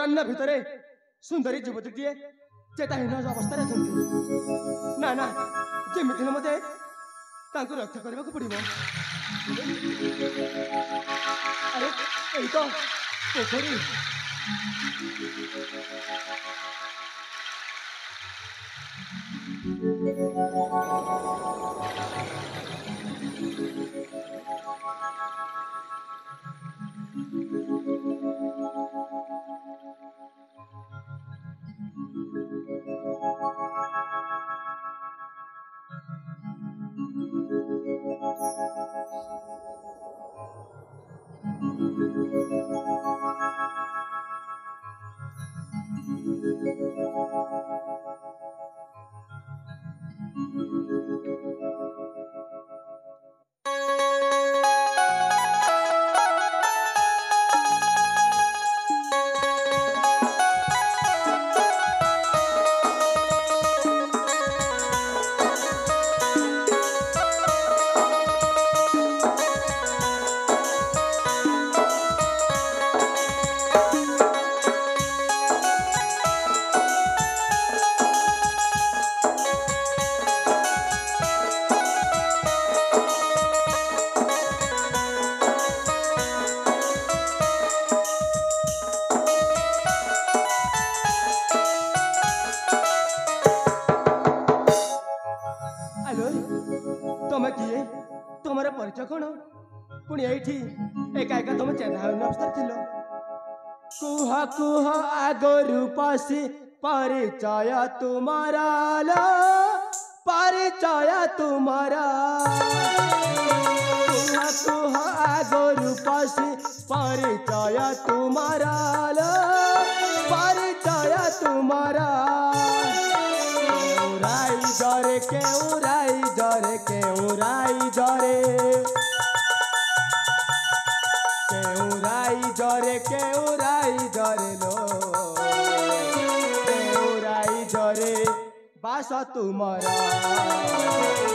अरण्य भितर सुंदरी युवतीटीए चेताहीन अवस्था ना ना जमी मत रक्षा करने को पड़ो। अरे यही तो पोखरी। परिचय कौन पुणी ये एका एका तुम चेतावनी अवस्था थिल कुह कुह आगरू पसी परिचय तुम्हारा लो परिचय तुम्हारा कुह कुह आगरू पसी परिचय तुम्हारा लो परिचय तुम्हारा उराई जरे के उराई जरे के उराई जरे लो के उराई जरे बास तुम्हारा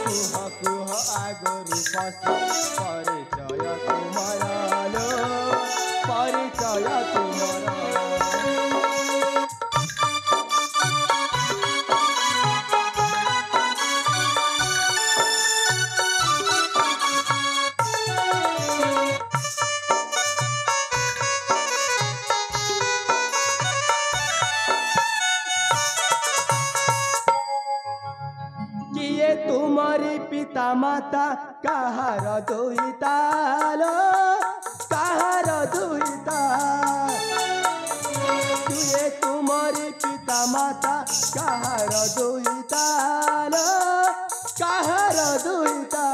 कुह कुह आगरू पसी परिचय तुम्हारा लो परिचय तुम्हारा तुम्हारी पिता माता कहार दुहिता लो कहार दुहिता तुए तुम्हारी पिता माता कहार दुहिता लो कहार दुहिता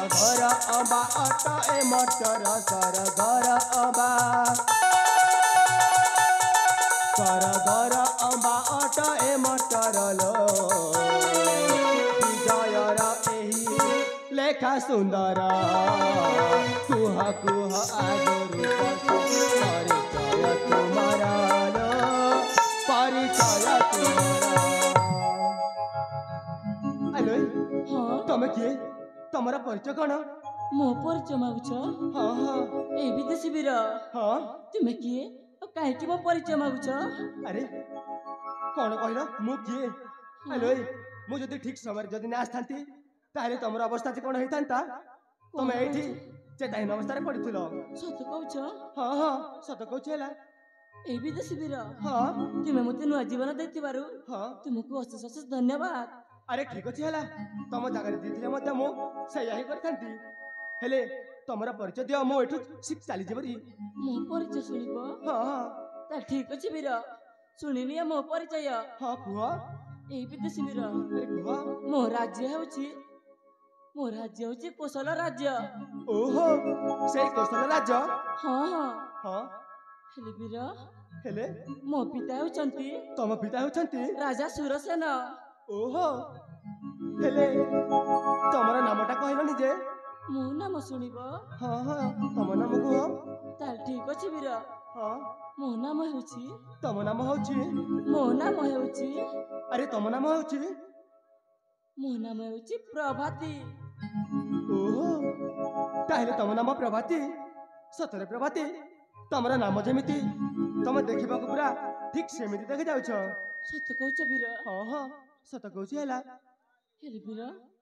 घर अबा अट ए मटर सर घर अबा सर घर अबा अट ए मटर लो लेखा सुंदर कुह कुह आगरू परिचय तुम्हारा लो परिचय तुम्हारा आलो तुम किए तुमरा परिचय कौन मो परिचय मागुछ हाँ हाँ ए विदेशी वीर हाँ तुम किए कहीं मो परिचय मागुछ अरे कौन कहल मु किए आलो मु जदि ठीक समय जदि ना आस्थांती ताहले तुम अवस्था कौन होता तुम ये चेताहीन अवस्था पड़ुल सत कह हाँ हाँ सत कहला ए विदेशी वीर हाँ तुम्हें मत नुआ जीवन दे हाँ तुमको अशेष अशेष धन्यवाद अरे ठीक अच्छे है तुम जगह दे मुझे हेले तुम परिचय दियो मुझे चली जीवरी मो परिचय शुणव हाँ हाँ ठीक अच्छे वीर शुणिनी मो परिचय हाँ कुह ए विदेशी वीर अरे कुह मो राज्य हूँ कोशल राज्य ओहो से कोशल राज्य हाँ हाँ हाँ हेले वीर हेले मो पिता होचंती तम पिता होचंती राजा सुरसेन ओहो हेले तमरा नामटा कहलनि जे मो नाम शुणव हाँ हाँ तम नाम कुह ताल ठीक अच्छे वीर हाँ मो नाम होची तम नाम होची मो नाम होची अरे तम नाम होची मो नाम होची प्रभाती ओहो ताहले तम नाम प्रभाती सतरे प्रभाती ତମର ନାମ ଯେମିତି ତମେ ଦେଖିବାକୁ ପୁରା ଠିକ ସେମିତି ଦେଖି ଯାଉଛ। ସତ କହୁଛ ବୀର। ହଁ ହଁ ସତ କହୁଛି ହେଲା। ହେଲେ ବୀର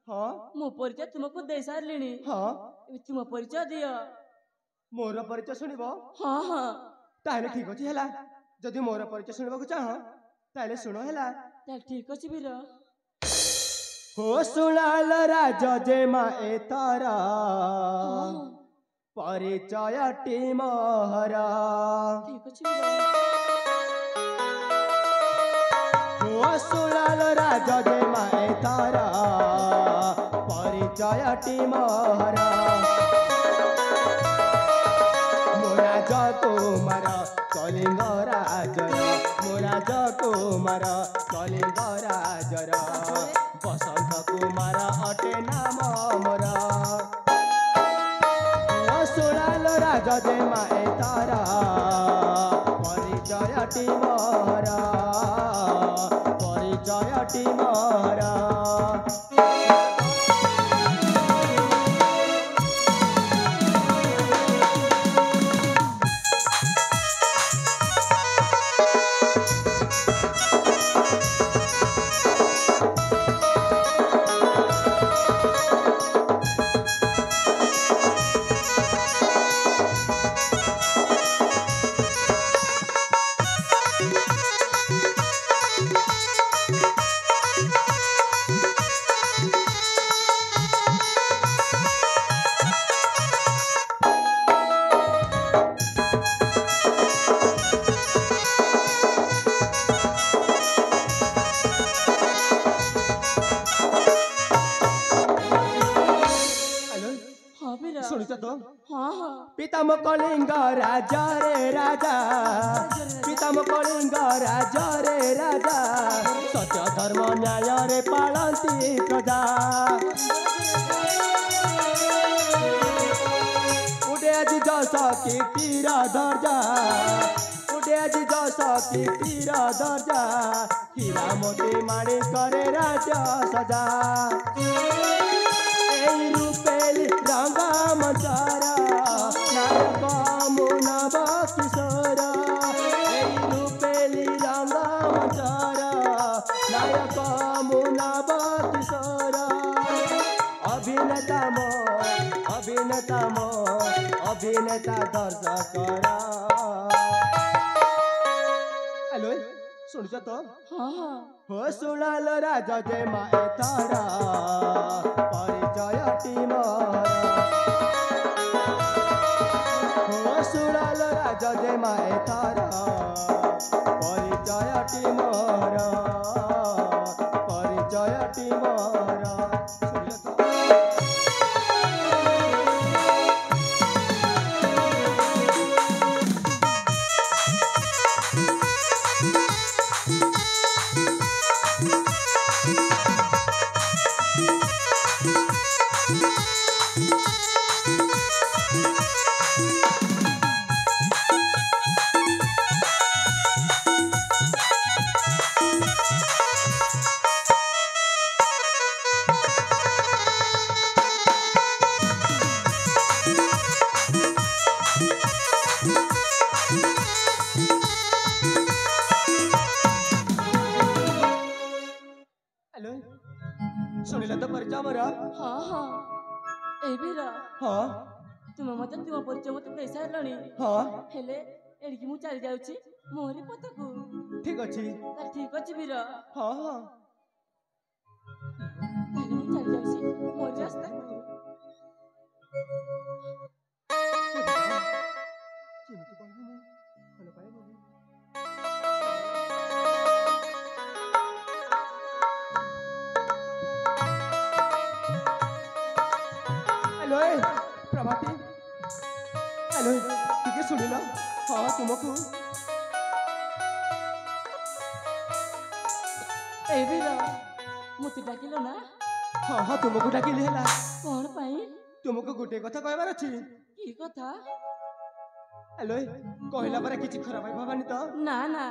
ହଁ ମୋ ପରିଚୟ ତୁମକୁ ଦେଇ ସାରିଲିଣି। ହଁ ଏବେ ତୁମ ପରିଚୟ ଦିଅ। ମୋର ପରିଚୟ ଶୁଣିବ? ହଁ ହଁ ତାହେଲେ ଠିକ ଅଛି ହେଲା। ଯଦି ମୋର ପରିଚୟ ଶୁଣିବାକୁ ଚାହ ତାହେଲେ ଶୁଣ ହେଲା। ତାହେଲେ ଠିକ ଅଛି ବୀର। हो सुनाल राजा जे मा ए तारा ହଁ ହଁ परिचय टीमहरा। ଠିକ ଅଛି ବୀର। हो सुनाल राजा जे मा ए तारा परिचय टीमहरा। मोरा जकुमार कलिंग राजर मोरा जकुमार कलिंग राजर बसंत कुमार अटे नाम मोर। सुनाल राजा जे माए तारा परिचय टीमहरा परिचय टीमहरा। ହଁ ବୀର। ଶୁଣିଛ ତ? ହଁ ହଁ ପିତାମ କଳିଙ୍ଗ ରାଜା ରେ ରାଜା ପିତାମ କଳିଙ୍ଗ ରାଜା ରେ ରାଜା ସତ୍ୟ ଧର୍ମ ନ୍ୟାୟରେ ପାଳନ୍ତି ପ୍ରଜା। ଉଡେ ଆଜି ଯଶ କୀର୍ତ୍ତିର ଦର୍ଜା ଉଡେ ଆଜି ଯଶ କୀର୍ତ୍ତିର ଦର୍ଜା ହୀରା ମୋତି ମାଣି करे ରାଜ ସଜା। এই রূপেলি রঙা মঞ্চরা নায়ক মুনব কিশোর। এই রূপেলি রঙা মঞ্চরা নায়ক মুনব কিশোর। অভিনেতা মো অভিনেতা দর্শকর। হ্যালো শুনছ তো? ହଁ ହଁ हो सुनाल राजा जे माए तारा परिचय टीमहरा। हो सुनाल राजा जे माए तारा परिचय टीमहरा परिचय टीमहरा। सुनिल तो? हेलो ଶୁଣିଲ ତ ପରିଚୟ ମୋର? ହଁ ହଁ ଏଇ ବୀର ହଁ ତୁମେ ମତେ ତୁମ ପରିଚୟ ମତେ ଦେଇ ସାରିଲଣି। ହଁ ହେଲେ ଏଣିକି ମୁଁ ଚାଲି ଯାଉଛି ମୋହରି ପଥକୁ। ଠିକ ଅଛି। ତାହେଲେ ଠିକ ଅଛି ବୀର। ହଁ ହଁ ତାହେଲେ ମୁଁ ଚାଲି ଯାଉଛି ମୋରି ରାସ୍ତାକୁ। କେମିତି କହିବି ମୁଁ ଭଲ ପାଇବି। हेलो प्रभाती हेलो ଟିକେ ଶୁଣିଲ? ହଁ ତୁମକୁ ଏଇ ବୀର ମତେ ଡାକିଲ ନା? ହଁ ହଁ ତୁମକୁ ଡାକିଲି ହେଲା। କଣ ପାଇଁ? ତୁମକୁ ଗୋଟିଏ କଥା କହିବାର ଅଛି। କି କଥା? हेलो କହିଲା ପରେ କିଛି ଖରାପ ଭାବନି ତ? ନା ନା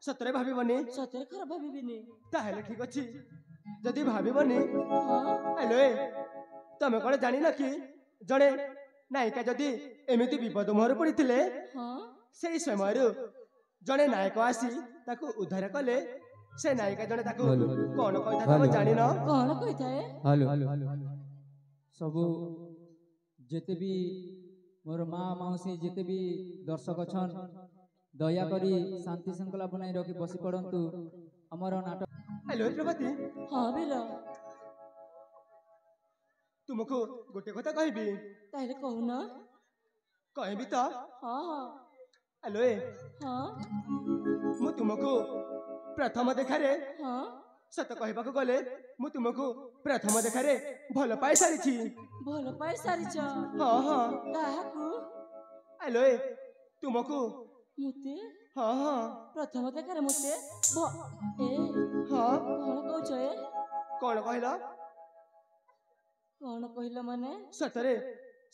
ସତରେ ଭାବିବନି? ସତରେ ଖରାପ ଭାବିବିନି। ତାହେଲେ ଠିକ ଅଛି। ଯଦି ଭାବିବନି ହଁ हेलो ତମେ କଣ ଜାଣିନ କି ଜଣେ ନାୟିକା ଯଦି ଏମିତି ବିପଦ ମୁହଁରେ ପଡିଥିଲେ ହଁ ସେଇ ସମୟରୁ ଜଣେ ନାୟକ ଆସି ତାକୁ ଉଦ୍ଧାର କଲେ। ସେ ନାୟିକା ଜଣେ ତାକୁ କଣ କହିଥାଏ ତମେ ଜାଣିନ? କଣ କହିଥାଏ? ସବୁ ଯେତେ ବି मोर माँ मौसी जिते भी दर्शक छन दयाकोरी शांति श्रृंखला बनाई रखी बसी पड़तु अमर नाटक। हेलो प्रभाती, हाँ वीर, तुमको गोटे कथा कहबी। ताहले कहून। कहबी तो? हाँ हाँ। हेलो हाँ मु तुमको प्रथम देखारे हाँ सत कहबाक गले मु तुमको प्रथम देखारे भल पाई सारी। भल पाई सारिछ? हाँ हाँ। काहाकू? हेलो तुमको मुते? हाँ हाँ। प्रथम देखारे मुते ए हाँ कौन कहछ ए? कौन कहला? कौन कहला माने? सतरे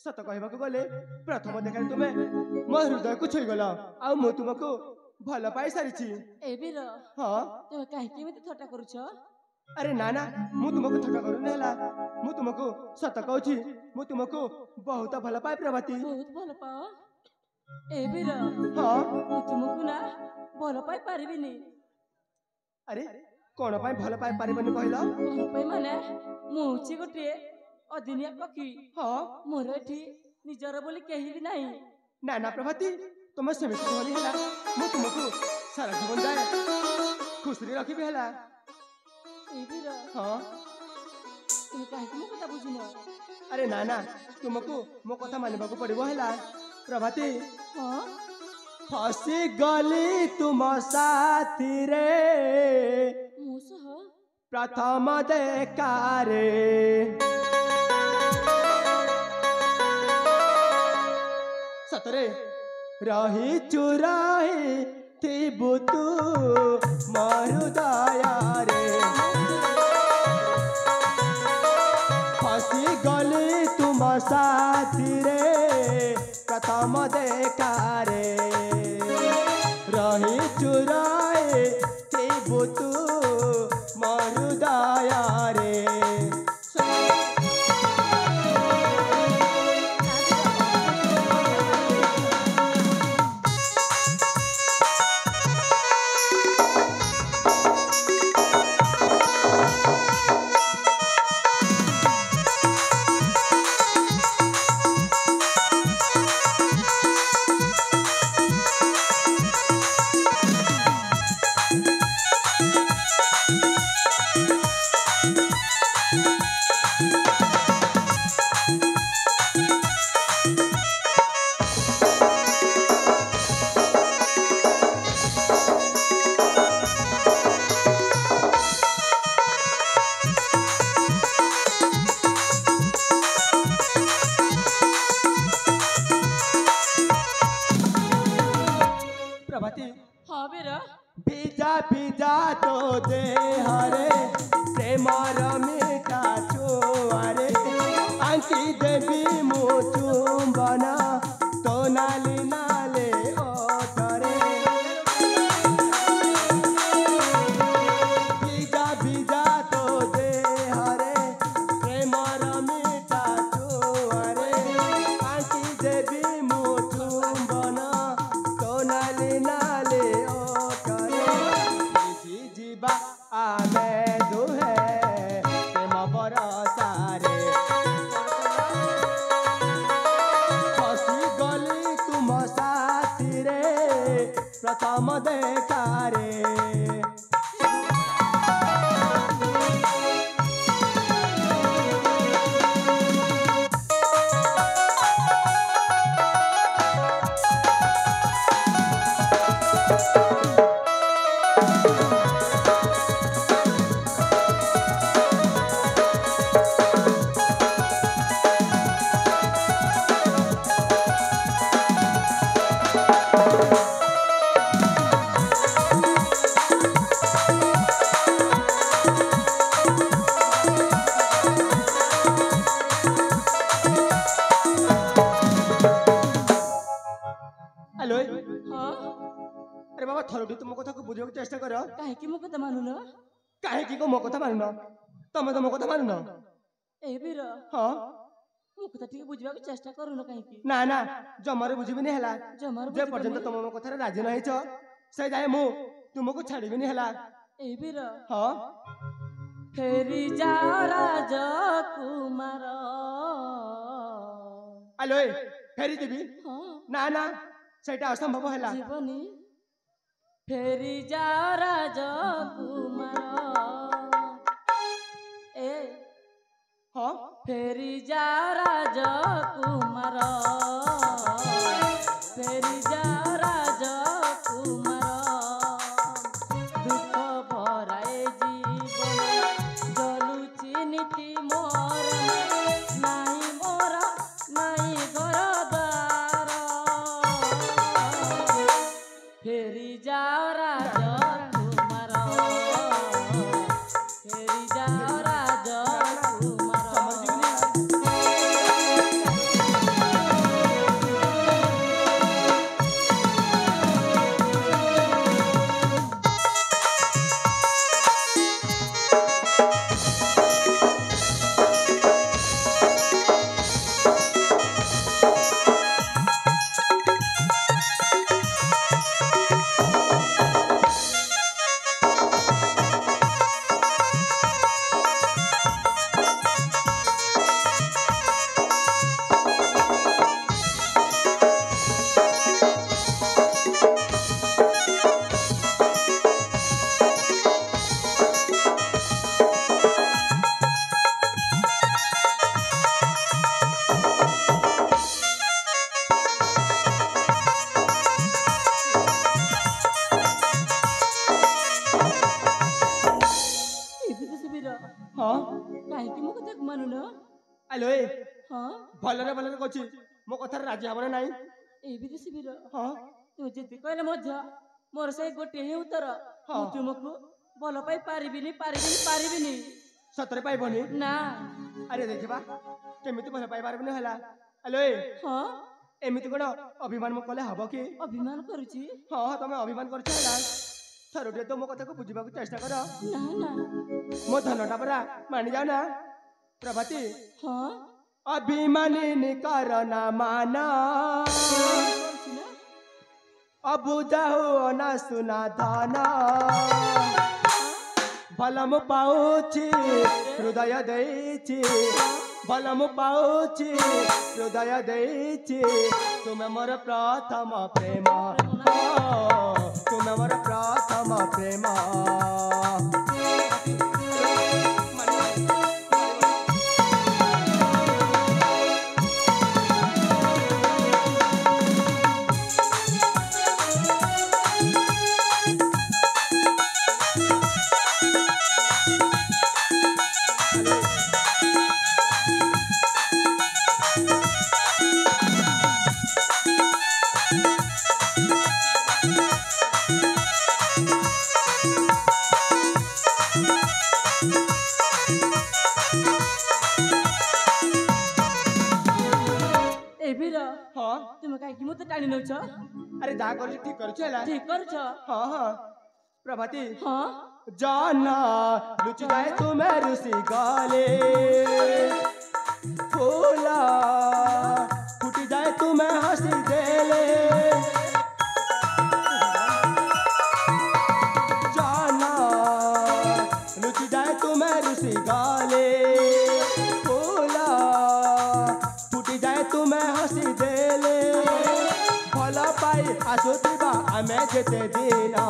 सत कहबाक गले प्रथम देखारे तुमे मो हृदय को छुई गला आ मु तुमको भल पाई सारी। ए वीर, हाँ तमे काहे केमिति थट्टा करूछ? अरे ना ना मु तुमको थट्टा करू नेला। मु तुमको सत कहूची मु तुमको बहुत भल पाए प्रभाती। बहुत भल पाओ? ए वीर, हाँ मु तुमको ना भल पाई पारिबिनी। अरे कौन पाए भल पाए पारिबनी कहला? कौन पाई माने मु छी गोटे अदिनिया पक्षी। हाँ मोर एठी निजर बोली केही भी नाही। ना ना प्रभाती तुम सेमिति कहनी हैला मु तुमको सारा जीवन जाए खुशी रखिबी हैला। ए वीर, हाँ तुम काहे मो कथा बुझुन? अरे ना ना तुमको मो कथा मानिबाकू पड़िबो हैला। प्रभाती हाँ फसी गली तुम साथी रे मु सह प्रथम देखारे सतरे रही चुराही थिबु तू मारु दया रे। फसी गली तुम साथी रे प्रथम देखारे रही चुराही थिबु तू मारु दया रे। प्रभाती हाँ वीर, भिजा भिजा तो दे हरे प्रेमर मीठा छुआरे आंकी देवी मु चुंबना तो नाली नाले ओठरे। भिजा भिजा तो दे हरे प्रेमर मीठा छुआरे आंकी देवी मु चुंबना तो नाली नाले ओठरे। जीवा आमे दुहे प्रेम बरसारे फसी गली तुम साथी रे प्रथम देखारे। हेलो हाँ अरे बाबा थरुटी तुम कथा को बुझे चेष्टा कर। काहे कि मो कथा मानुन? काहे की को मो कथा मानुन? तमे तो मो कथा मानुन। ए वीर, हाँ ମୋ କଥା ଟିକେ ବୁଝିବାକୁ ଚେଷ୍ଟା କରୁନ କାହିଁକି? ନା ନା ଜମାରୁ ବୁଝିବିନି ହେଲା। ଜମାରୁ ଯେ ବୁଝିବନି? ପର୍ଯ୍ୟନ୍ତ ତମ ମୋ କଥାରେ ରାଜି ନ ହେଇଛ ସେ ଯାଏ ମୁଁ ତୁମକୁ ଛାଡ଼ିବିନି ହେଲା। ଏଇ ବୀର ହଁ ଫେରି ଯାଅ ରାଜକୁମାର। ଆଲୋ ଫେରିଯିବି? ହଁ ନା ନା ସେଇଟା ଅସମ୍ଭବ ହେଲା। ଯିବନି? ଫେରି ଯାଅ ରାଜକୁମାର। ଏ ହଁ ଫେରି ଯାଅ ରାଜକୁମାର। ଫେରି ଯାଅ ରାଜକୁମାର। ଦୁଃଖ ଭରାଏ ଜୀବନ ଜଲୁଛି ନୀତି ମୋର। ନାହିଁ ମୋର ନାହିଁ ଘର ଦ୍ୱାର। ଫେରି ଯାଅ ରାଜକୁମାର। ଫେରି ଯାଅ ରାଜକୁମାର। ହଁ କାହିଁକି ମୋ କଥାକୁ ମାନୁନ? ଆଲୋ ହଁ ଭଲରେ ଭଲରେ କହୁଛି ମୋ କଥାରେ ରାଜି ହବ ନା ନାଇଁ? ଏଇ ବିଦେଶୀ ବୀର ହଁ ତୁ ଯେତେ କହିଲେ ମଧ୍ୟ ମୋର ସେଇ ଗୋଟିଏ ହିଁ ଉତ୍ତର। ହଁ। ମୁଁ ତୁମକୁ ଭଲ ପାଇ ପାରିବିନି ପାରିବିନି ପାରିବିନି। ସତରେ ପାଇବନି? ନା। ଆରେ ଦେଖିବା କେମିତି ଭଲ ପାଇପାରିବିନି ହେଲା। ଆଲୋ ହଁ ଏମିତି କଣ ଅଭିମାନ ମୁଁ କଲେ ହବ କି? ଅଭିମାନ କରୁଛି? ହଁ ତମେ ଅଭିମାନ କରୁଛ ହେଲା। ଥରୁଟିଏ ତ ମୋ କଥାକୁ ବୁଝିବାକୁ ଚେଷ୍ଟା କର। ନା ନା। ମୋ ଧନଟା ପରା ମାନିଯାଉ ନା ପ୍ରଭାତୀ। ହଁ ଅଭିମାନିନୀ କରନା ମାନା କରୁଛି ନା? ଅବୁଝା ହୁଅ ନା ସୁନା ଧନ। ଭଲ ମୁଁ ପାଉଛି ହୃଦୟ ଦେଇଛି। ଭଲ ମୁଁ ପାଉଛି ହୃଦୟ ଦେଇଛି। ତୁମେ ମୋର ପ୍ରଥମ ପ୍ରେମ। ତୁମେ ମୋର ପ୍ରଥମ ପ୍ରେମ। ଏ ବୀର ହଁ ତୁମେ କାହିଁକି ମତେ ଟାଣି ନଉଛ? ଆରେ ଯାହା କରୁଛି ଠିକ କରୁଛି ହେଲା। ଠିକ କରୁଛ? ହଁ ହଁ ପ୍ରଭାତୀ ହଁ जाना लुच जाए तुम्हें रुसी गाले। फूला फूट जाए तुम्हें हंसी देले। जाना लुच जाए तुम्हें रुसी गाले। फूला फूट जाए तुम्हें हंसी देले। भला पाई आसुतिबा आमे जेते दिना।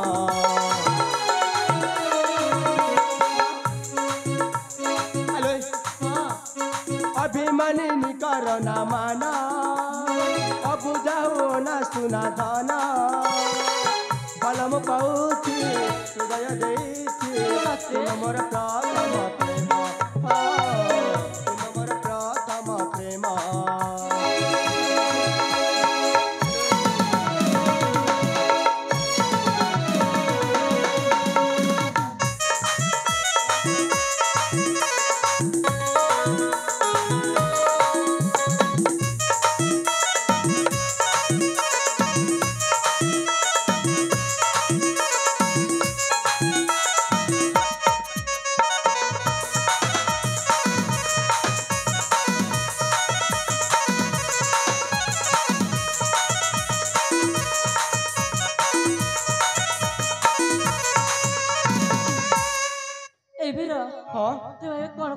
अभिमानिनी करना माना अबुझा हो ना सुना धना। बलम पाउछि हृदय ଦେଇଛି। ତୁମ ମୋର ପ୍ରଥମ ପ୍ରେମ। ତୁମ ମୋର ପ୍ରଥମ ପ୍ରେମ।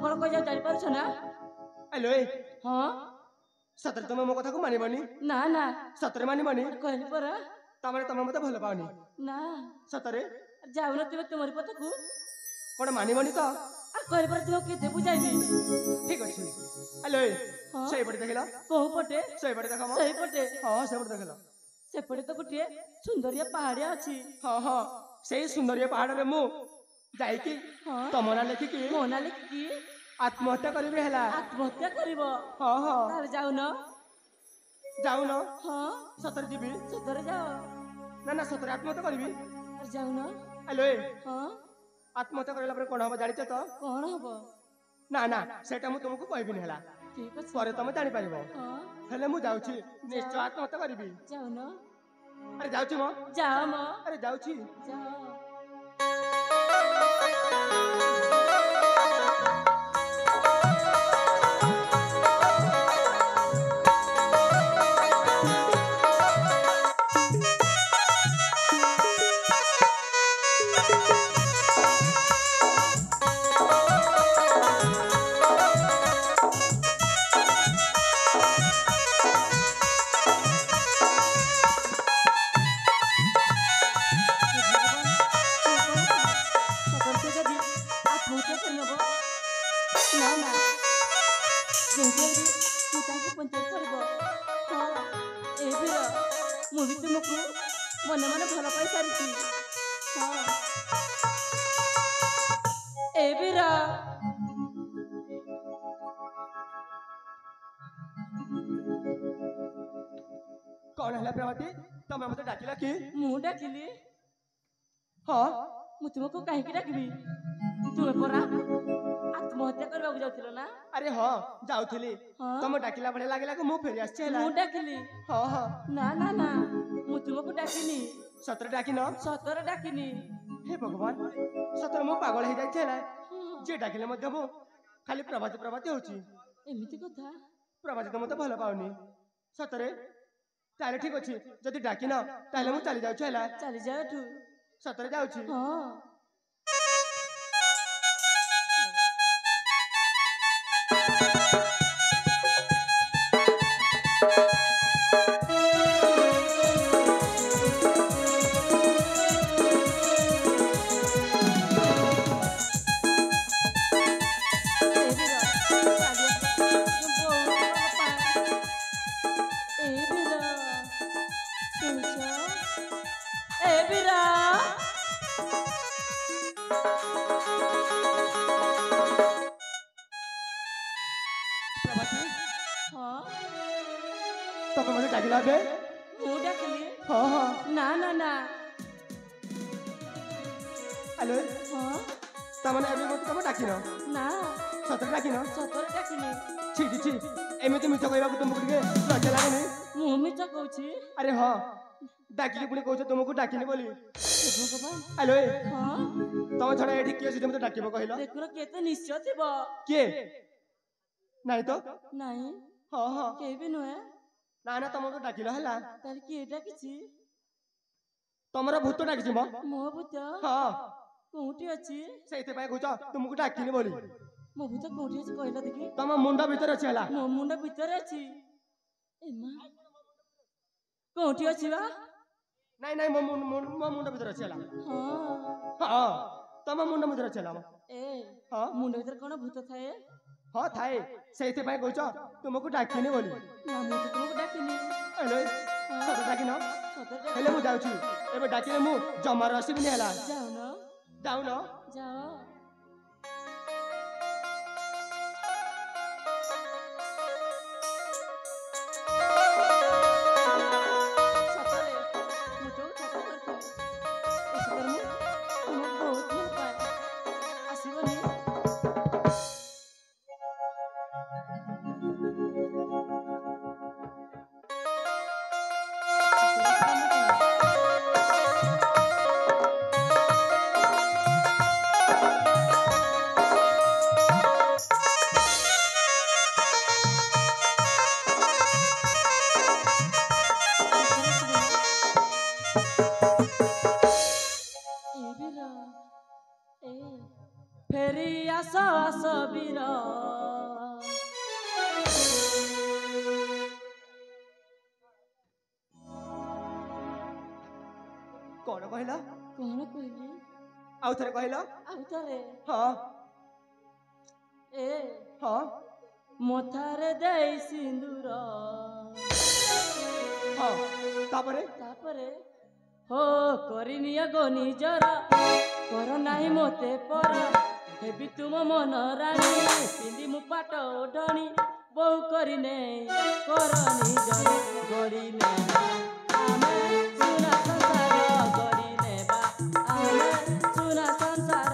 कौन कह जाऊ जानी पारुछ ना आलो ए हाँ सतरे तुम मो कथा को मानिबनी ना ना सतरे मानिबनी कहली परा तमरे तुम मते भल पाउनी ना सतरे जाऊ न तुम तुमरी पता को कोन मानिबनी तो आ कहली परा तुम केते बुझाइबी ठीक अछि आलो ए हाँ। सही पड़े देखला कोहु पटे सही पड़े देखम सही पटे हां सही पड़े देखला सेपटे तो गोटे सुंदरिया पहाड़िया अछि हां हां सेही सुंदरिया पहाड़ रे मु जाई की हाँ तमना लेखि की मोना लिखी आत्महत्या करिबे हला आत्महत्या करिब हां हां तार जाऊ न जाऊ न हाँ सतरे जीबी सतरे जाओ ना ना सतरे आत्महत्या करिबी আর যাও না आलो ए হ্যাঁ आत्महत्या करला पर कोन हबो जानिते तो কোন হব ना ना सेटा मु तुमको कहबिनी हला ঠিক আছে परे तुम जानि परिबो হ্যাঁ हेले मु जाउची निश्चय आत्महत्या करिबी যাও না अरे जाउची म যাও মা अरे जाउची যাও সকলকে যদি আত্মহত্যা করে নেব না না যেহেতু তু তাকে পঞ্চায়েত করব হ্যাঁ এ বীর মু বি তুমକୁ মনে মনে ভাল পাই সারিছি হ্যাঁ এ বীর कौन हला प्रभाती तमे मते डाकिला की ମୁଁ ଡାକିଲି हां ମୁଁ ତୁମକୁ କାହିଁକି ଡାକିବି ତୁମେ ପରା ଆତ୍ମହତ୍ୟା କରିବାକୁ ଯାଉଥିଲ ନା अरे हां जाउथली ହଁ तमे डाकिला बढे लागला को मु फेरी आछे हला ମୁଁ ଡାକିଲି हां हां ନା ନା ନା ମୁଁ ତୁମକୁ ଡାକିନି सतरे डाकी न ସତରେ ଡାକିନି हे भगवान सतरे मु पागल हे जाइछे हला ହଁ, जे डाकिले मध्य मु खाली प्रभाती प्रभाती होची ଏମିତି କଥା प्रभाती तो मते भल पाउनी सतरे ताले ठीक अछि जदी डाकी न ताले मु चली जाउछ हला ଚାଲିଯାଅ ଏଠୁ सतरे जाउछी ହଁ ଏ ବୀର, ଚାଲି ଆସ। ମୁଁ ବହୁତ ଭଲ ପାଏ। ଏ ବୀର, ଶୁଣୁଛ? ଏ ବୀର, प्रभाती ହଁ तमे मते डाकिला बे ମୁଁ ଡାକିଲି हां हां ନା ନା ନା हेलो ହଁ तमने अभी मते तमे डाकी न ନା सतरे डाकी न ସତରେ ଡାକିନି छी छी छी एमिति मिछ कहबाकू तुमको टिके लज्जा लागेनी ମୁଁ ମିଛ କହୁଛି अरे हाँ डाकिली पुणी कहछ तुमको डाकिनी बोली ହେ ଭଗବାନ हेलो ए ହଁ तम छडा एठी किए सिधे मते डाकिबो कहिलो ଦେଖୁନ କେତେ ନିଶ୍ଚୟ ଥିବ के नहीं तो ନାଇଁ हाँ हाँ କେହି ବି ନୁହେଁ ना ना तुमको डाकिलो हला ତାହେଲେ କିଏ ଡାକିଛି तमरा भूत डाकिछि म ମୋ ଭୂତ हाँ କୋଉଠି ଅଛି सेइते पाए कहछ तुमको डाकिनी बोली ମୋ ଭୂତ କୋଉଠି ଅଛି କହିଲ ଦେଖି तम मुंडा भीतर अछि हला ମୋ ମୁଣ୍ଡ ଭିତରେ ଅଛି ଏ ମା କୋଉଠି ଅଛି ବା नहीं नहीं मो मुंडा भीतर अछि हला ହଁ हाँ तम मुंडा भीतर अछि हला ଏ हाँ ମୁଣ୍ଡ ଭିତରେ କ'ଣ ଭୂତ ଥାଏ हाँ थाए सेइते पाए कहछ तुमको डाकिनी बोली ନା ମୁଁ ତ ତୁମକୁ ଡାକିନି हेलो सत डाकिन ସତରେ हेले मु जाउछि एबे डाकिले मु जमार आसीबिनी हला ଯାଉନ जाउ न ଯାଅ ସତରେ ମୁଁ ଯୋଉ ଥଟ୍ଟା କରିଥିଲି ଏ ସତରେ ମୁଁ ତୁମକୁ ବହୁତ ଭଲ ପାଏ ଆସିବନି ସାହସ ବୀର କଣ କହିଲ? କଣ କହିଲି ଆଉ ଥରେ କହିଲ? ଆଉ ଥରେ ହଁ ଏ ହଁ ମଥାରେ ଦେଇ ସିନ୍ଦୁର ହଁ ତାପରେ ତାପରେ ହୋ କରିନିଅ ଗो ନିଜର କର ନାହିଁ ମୋତେ ପର ହେବି ତୁମ ମନ ରାଣୀ ପିନ୍ଧି ମୁଁ ପାଟ ଓଢ଼ଣୀ ବୋହୁ କରିନେ କର ନିଜର ଗଢ଼ି ନେବା ଆମେ ସୁନା ସଂସାର ଗଢ଼ି ନେବା ଆମେ ସୁନା ସଂସାର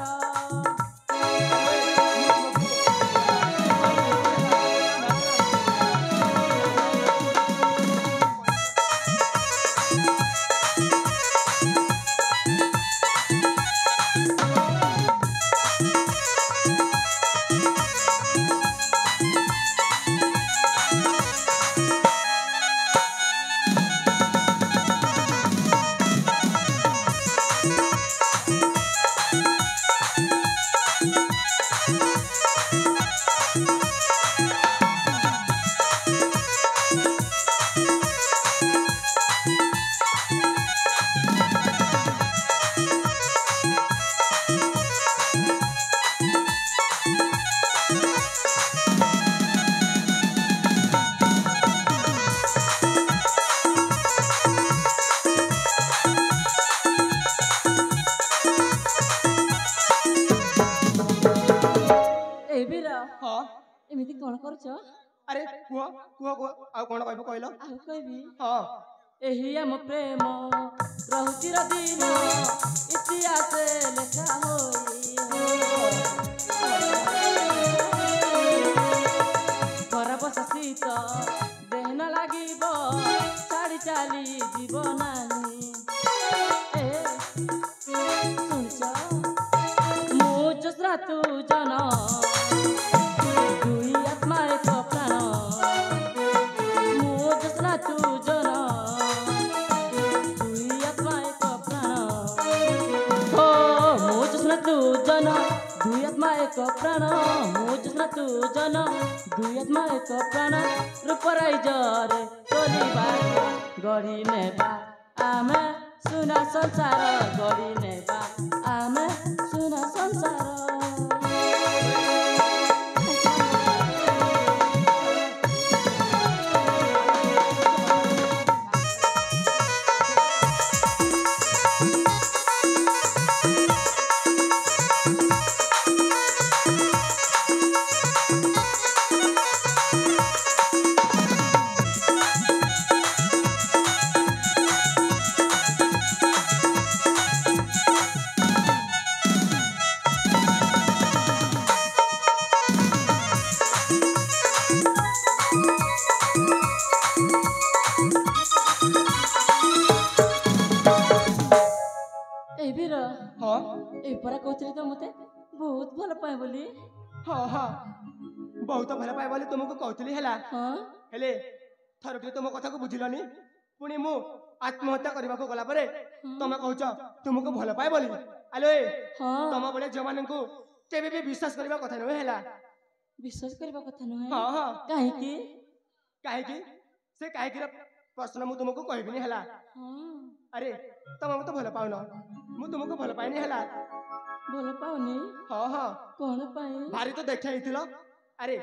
ଏ ବୀର ହଁ ଏମିତି କଣ କରୁଛ ଆରେ କୁହ କୁହ କୁହ ଆଉ କଣ କହିବ କହିଲ? ଆଉ କହିବି ହଁ ଏହି ଆମ ପ୍ରେମ ରହୁଛି ଦିନ ଇତିହାସ ଲେଖା ହୋଇ ଖରା ବର୍ଷା ଶୀତ ଦେହ ନ ଲାଗିବ ଛାଡ଼ି ଚାଲି ଯିବ ନାହିଁ ଶୁଣିଛ ମୁଁ ଚୋସ୍ରା ତୁ ଜନ ଦୁଇ ଆତ୍ମା ଏକ ପ୍ରାଣ ମୁଁ ଚୋସ୍ରା ତୁ ଜନ ଦୁଇ ଆତ୍ମା ଏକ ପ୍ରାଣ ହୋ ମୁଁ ଚୋସ୍ରା ତୁ ଜନ ଦୁଇ ଆତ୍ମା ଏକ ପ୍ରାଣ ମୁଁ ଚୋସ୍ରା ତୁ ଜନ ଦୁଇ ଆତ୍ମା ଏକ ପ୍ରାଣ ରୂପରାଇଜରେ ଚଳିବା ଗଢ଼ି ନେବା ଆମେ ସୁନା ସଂସାର ଗଢ଼ି ନେବା ଆମେ ସୁନା ସଂସାର এই ବୀର ହଁ এই ପରା କହୁଥିଲି ତ ମତେ ବହୁତ ଭଲ ପାଏ ବୋଲି ହଁ ହଁ ବହୁତ ଭଲ ପାଏ ବୋଲି ତୁମକୁ କହୁଥିଲି ହେଲା ହଁ ହେଲେ ଥରଟିଏ ତୁମ କଥାକୁ ବୁଝିଲନି ପୁଣି ମୁଁ ଆତ୍ମହତ୍ୟା କରିବାକୁ ଗଲା ପରେ ତମେ କହୁଛ ତୁମକୁ ଭଲ ପାଏ ବୋଲି ଆଲୋ ହଁ ତମ ଭଳିଆ ଝିଅମାନଙ୍କୁ କେବେ ବି ବିଶ୍ୱାସ କରିବା କଥା ନୁହେଁ ହେଲା ବିଶ୍ୱାସ କରିବା କଥା ନୁହେଁ ହଁ ହଁ କାହିଁକି କାହିଁକି ସେ କାହିଁକିର ପ୍ରଶ୍ନ ମୁଁ ତୁମକୁ କହିବିନି ହେଲା ହଁ ଆରେ ତମେ ମତେ ଭଲ ପାଉନ ମୁଁ ତୁମକୁ ଭଲ ପାଇନି ହେଲା ଭଲ ପାଉନି ହଁ ହଁ କଣ ପାଇଁ ଭାରି ତ ଦେଖା ହେଇଥିଲ ଆରେ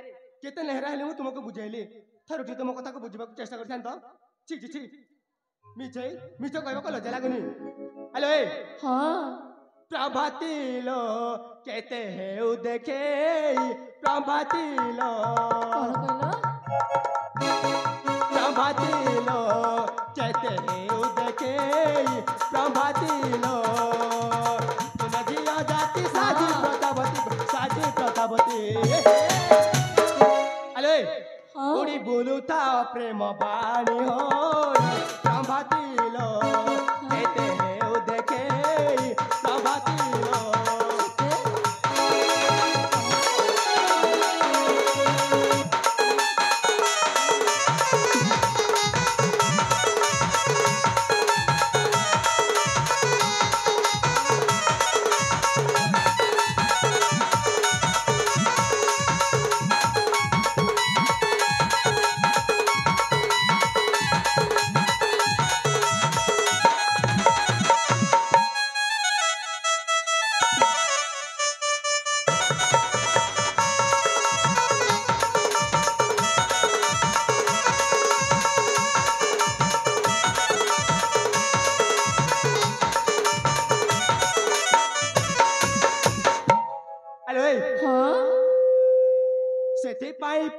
କେତେ ନେହରା ହେଲେ ମୁଁ ତୁମକୁ ବୁଝେଇଲି ଥରୁଟି ତୁମ କଥାକୁ ବୁଝିବାକୁ ଚେଷ୍ଟା କରିଥାନ୍ତ ଛି ଛି ଛି ମିଛ କହିବାକୁ ଲଜ୍ଜା ଲାଗୁନି ହ୍ୟାଲୋ ହଁ ପ୍ରଭାତିଲୋ କେତେ ହେଉ ଦେଖେ ପ୍ରଭାତିଲୋ କଣ କହିଲ ପ୍ରଭାତିଲୋ କେତେ ହେଉ ଦେଖେ ପ୍ରଭାତିଲୋ ତୁମେ ଝିଅ ଜାତି ସାଜି ପ୍ରତାପତି ଆଲୋ ହଁ ଉଡ଼ି ବୁଲୁଥା ପ୍ରେମ ବାଣୀ ହୋଇ ପ୍ରଭାତିଲୋ କେତେ ହେଉ ଦେଖେ ପ୍ରଭାତିଲୋ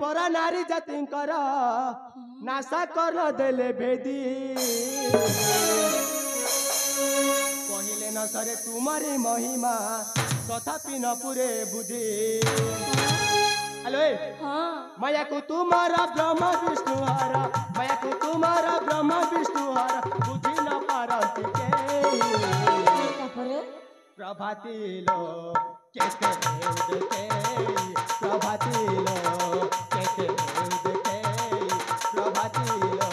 परा नारी जातिंकर नाशा कर देले भेदी कहले न सरे तुम्हारी महिमा तथापि न पुरे बुद्धि हेलो हाँ माया को तुम्हारा ब्रह्म विष्णु हर माया को तुम्हारा ब्रह्म विष्णु हर बुद्धि न पारती के तापरे प्रभाती लो केते देखे प्रभाती लो केते देखे प्रभाती लो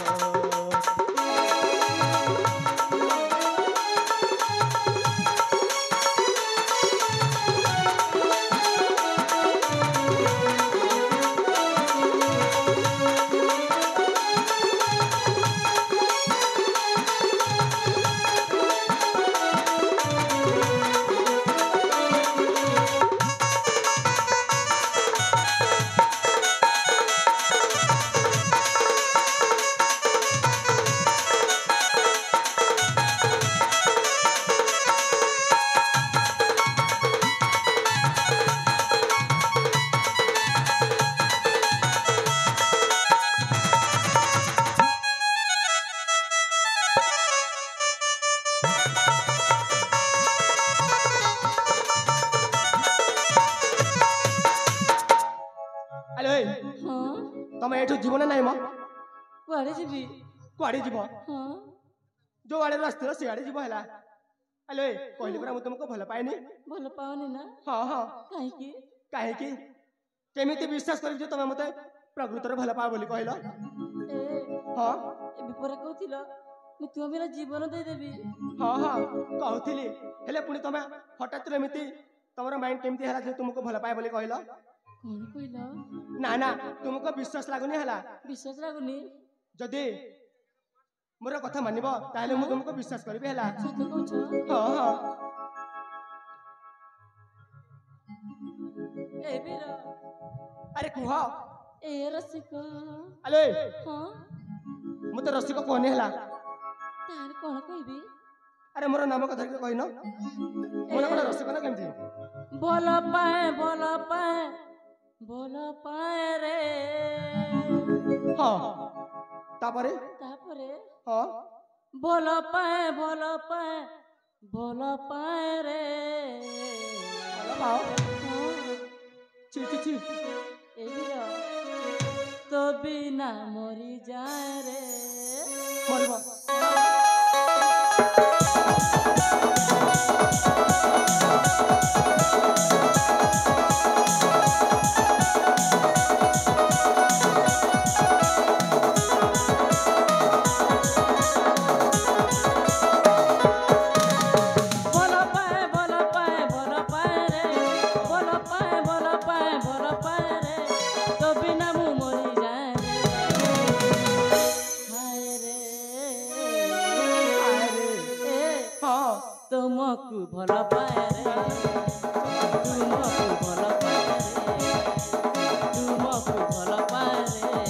हाँ तमे एठू जीवन नहीं म कुआड़े जीवी कुआड़े जीव हाँ जो आड़े रास्ते से आड़े जीव हैला हेलो कहली परा मु तुमको भल पाएनी भल पाओनी ना हाँ हाँ कहीं की काहेकि केमिति विश्वास करी जे तमे मते प्रकृतर भल पा बोली कहलो ए हाँ ए विपरे कहथिल मु तुम मेरा जीवन दे देबी हाँ हाँ कहूली हेले पुणी तमे हठात एमिति तमर माइंड केमिति हैला जे तुमको भल पाए बोली कहलो कौन कहला ना ना तुमको विश्वास लागुनी हैला विश्वास लागुनी जदि मोर कथा मानिबो ताहले मु तुमको विश्वास करबी हैला सत कहछ हाँ हाँ ए बीर अरे कुह ए रसिक अले हाँ मु तो रसिक कहनी हैला तार कौन कहबी अरे मोर नाम कथा के कहिनो मोर कोन रसिक ना केमति बोल पाए रे हाँ तापरे तापरे हाँ बोल पाए रे हेलो पाओ हाँ ची ची ची ए बीर तो बिना मरी जाए रे मरबो तुमको भल पाए रे तुमको भल पाए रे तुमको भल पाए रे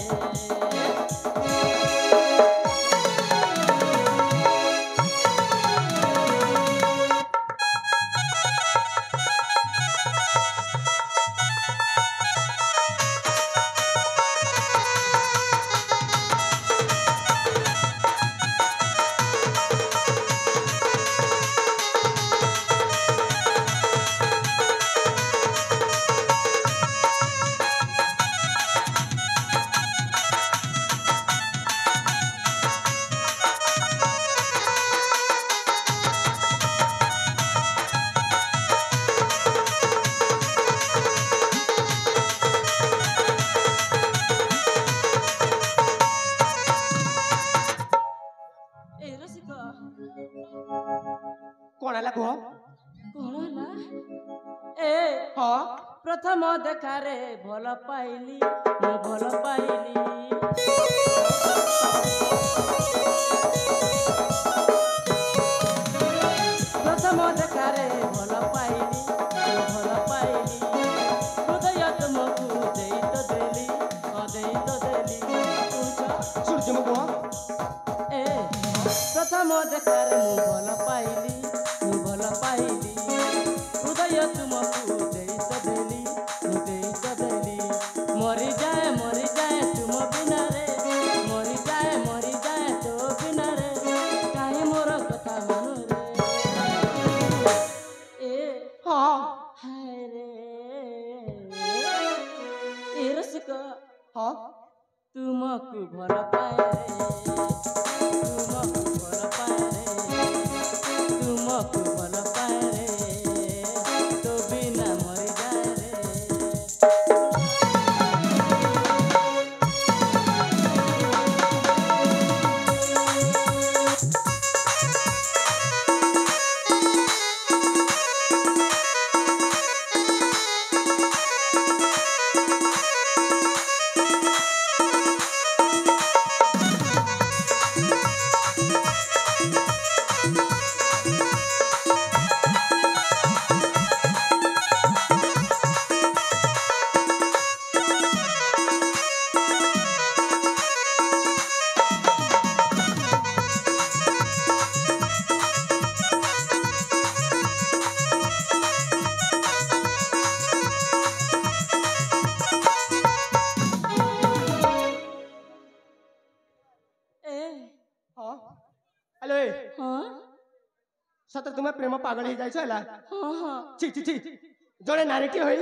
कौन है कुह कौन होला ए हाँ प्रथम देखा रे भल पाइली मु भल पाइली प्रथम देखा रे भल पाइली मु भल पाइली हृदय तुमको देई तो देली सूर्य में कुह ए प्रथम देखा रे मु भल पाइली हृदय तुमको देई तो देली मरी जाए ତୁମକୁ ଭଲ ପାଏ ରେ ତୁମକୁ ଭଲ ପାଏ ରେ ତୁମକୁ ଭଲ ପାଏ ରେ ତୋ ବିନା ମରିଯାଏ ରେ हाँ हेलो ए हाँ सत तुम प्रेम पागल हो जाइछ हला हाँ हाँ छि छि छि जड़े नारीटी होई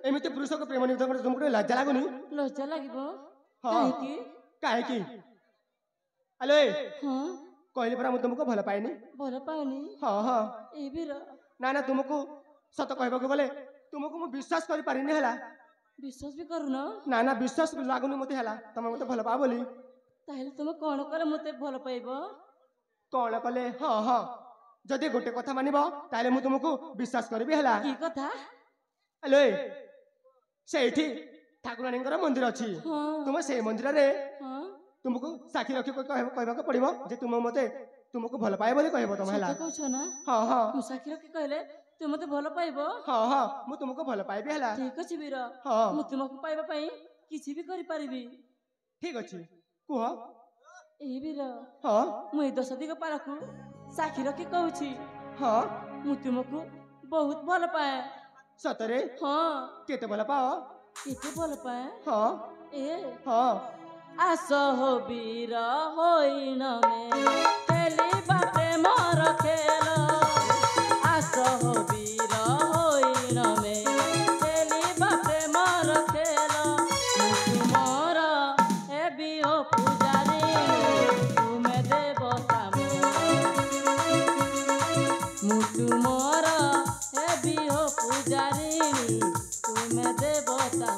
एमिति पुरुष को प्रेम निवेदन करे तुमको लज्जा लागुनी ଲଜ୍ଜା ଲାଗିବ हाँ କାହିଁକି काहे की हेलो ए ହଁ कहले परा मु तुमको भल पाएनी ଭଲ ପାଉନି हाँ हाँ ଏଇ ବିର ना ना तुमको सत कहबो गले तुमको मु विश्वास करि पारिनी हला ବିଶ୍ୱାସ ବି କରୁନ ना ना विश्वास लागुनी मते हला तमे मते भल पा बोली ତାହେଲେ ତୁମେ କ'ଣ କଲେ ମୋତେ ଭଲ ପାଇବ कौन कले हाँ हाँ जदि गोटे कथा मानिब ताले मु तुमको विश्वास करबी हला କି କଥା हेलो ए सेठी ठाकुराणीଙ୍କର मंदिर अछि ହଁ तुम से मंदिर रे ହଁ तुमको साक्षी रखी कहबा पड़िबो जे तुम मते तुमको भल पाए बोली कहबो तुम हला ସତ କହୁଛ ନା हाँ हाँ ମୁଁ ସାକ୍ଷୀ ରଖି କହିଲେ ତୁମେ ମୋତେ ଭଲ ପାଇବ हाँ हाँ मु तुमको भल पाएबी हला ଠିକ ଅଛି ବୀର हाँ ମୁଁ ତୁମକୁ ପାଇବା ପାଇଁ କିଛି ବି କରିପାରିବି ठीक अछि कुह ଏଇ ବୀର हाँ ମୁଁ ଏଇ 10 ଦିଗ ପାରକୁ ସାକ୍ଷୀ ରଖି କହୁଛି हाँ ମୁଁ ତୁମକୁ ବହୁତ ଭଲ ପାଏ सतरे ହଁ केते भल पाओ କେତେ ଭଲ ପାଏ हाँ ଏ हाँ ଆସ ହୋ ବୀର ହୋଇନ ମେ ଖେଳିବା ପ୍ରେମର ଖେଳ ଆସ ହୋ ବୀର ହୋଇନ ମେ ଖେଳିବା ପ୍ରେମର ଖେଳ ମୁଁ ତୁମର ହେବି ଓ ପୂଜାରୀ ତୁମେ ଦେବତା ମୁଁ ତୁମର ହେବି ଓ ପୂଜାରୀ ତୁମେ ଦେବତା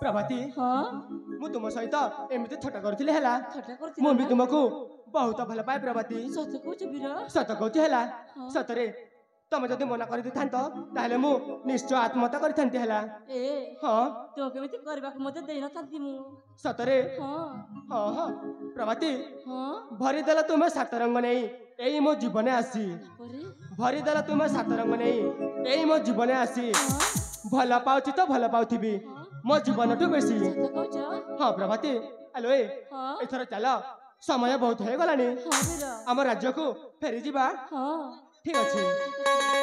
प्रभाती ହଁ मु तुम सहित एमिति छटा करथिले हला ଥଟ୍ଟା मु କରୁଥିଲ भी ନା? तुमको बहुत भल पाए प्रभाती ସତ କହୁଛ ବୀର सत कहती हला हाँ। सतरे तमे जदि मना कर दिथांत ताले मु निश्चय आत्महत्या करथांती हला ଏ हाँ ତୁମ କେମିତି କରିବାକୁ ମୋତେ ଦେଇନଥାନ୍ତି ମୁଁ सतरे ହଁ हाँ हाँ प्रभाती ହଁ भरी देला तुमे सात रंग नहीं एई मो जीवने आसी ପରେ भरी देला तुमे सात रंग नहीं एई मो जीवने आसी ହଁ भल पाउची तो भल पाउथिबी ହଁ मो जीवन टू बेसी ସତ କହୁଛ हाँ प्रभाती हेलो ए ହଁ एथर चल समय बहुत हो गलानी ହଁ ବୀର आम राज्य को फेरी जीवा ହଁ ठीक अछि ଠିକ ଅଛି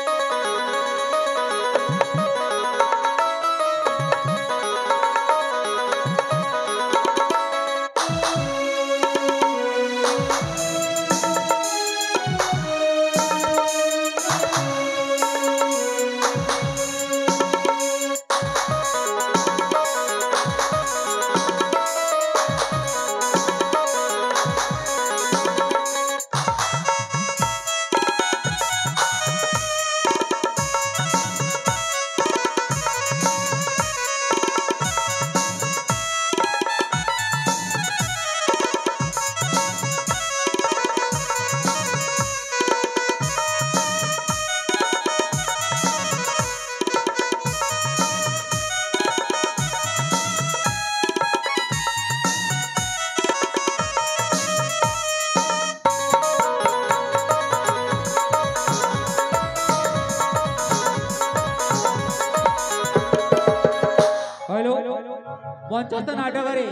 ପଞ୍ଚସ୍ତ ନାଟକରେ